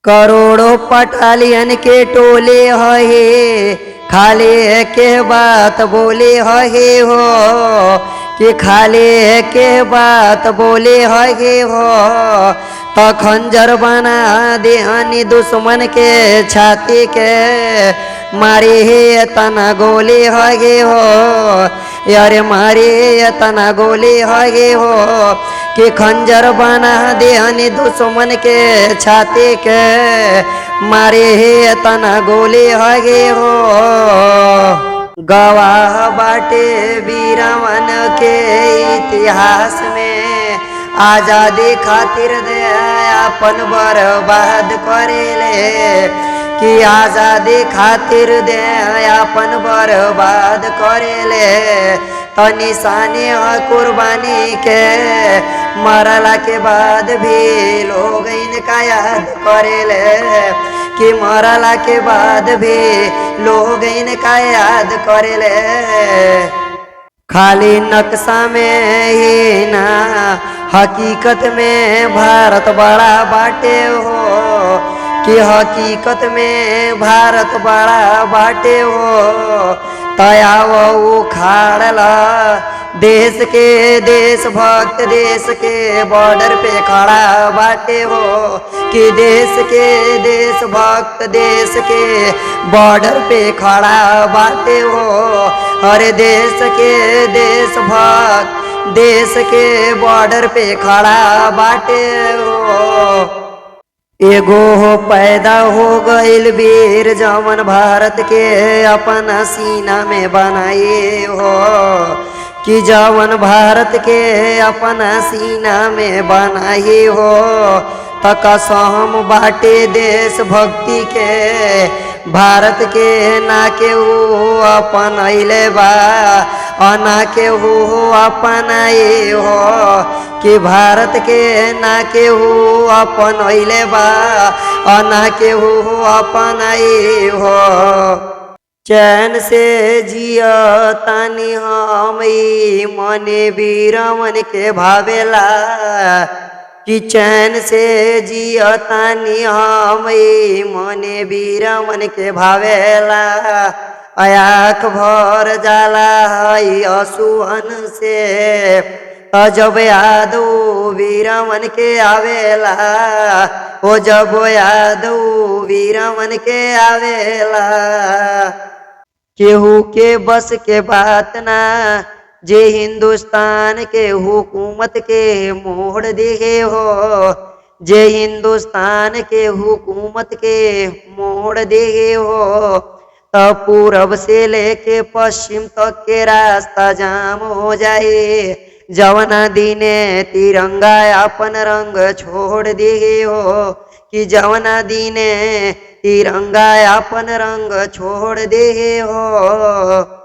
करोड़ों पटालियन के टोले है, खाली के बात बोले है हो, कि खाली के बात बोले है हो। तो खंजर बना देहनी दुश्मन के छाती के, मारे हे तना गोली है हो, यारे मारे तना गोली है हो। कि खंजर बना देहनी दुश्मन के छाती के, मारे हे तना गोली है हो। गवाह बाटे वीरवन के इतिहास में, आजादी खातिर दे अपन बर्बाद करेले, कि आजादी खातिर दे अपन बर्बाद करेले। तो निशानी है कुर्बानी के, मरला के बाद भी लोग इनका याद करेले, कि मरला के बाद भी लोग इनका याद करेले। खाली नक्शा में ही ना, हकीकत में भारत बड़ा बाटे हो, कि हकीकत में भारत बड़ा बाटे हो। तयाव उखाड़ला देश के देशभक्त, देश के बॉर्डर पे खड़ा बाटे हो, कि देश के देशभक्त, देश के बॉर्डर पे खड़ा बाटे हो। हर देश के देशभक्त, देश के बॉर्डर पे खड़ा बाटे हो। एगो हो पैदा हो गईल वीर, जवन भारत के अपन सीना में बनाए हो, कि जवन भारत के अपन सीना में बनाए हो। तकसम बाटे देश भक्ति के, भारत के ना के हो अपन अइले बा, ना के हो अपन आए हो, कि भारत के ना के हो अपन अइले बा, ना के हो अपन आए हो। चैन से जिया तानी हम मने वीरवन के भावेला, कि चैन से जिया तानी हम मने वीरवन के भावेला। आँख भर जाला है असुहन से, जब याद वीरवन के आवेला, ओ जब याद वीरवन के आवेला। केहू के बस के बात ना, जे हिंदुस्तान के हुकूमत के मोड़ दे हो, जे हिंदुस्तान के हुकूमत के मोड़ दे हो। तो पूरब से लेके पश्चिम तक के रास्ता जाम हो जाए, जवना दिने तिरंगा अपन रंग छोड़ दे हो, कि जवना दिने तिरंगा अपन रंग छोड़ दे हो।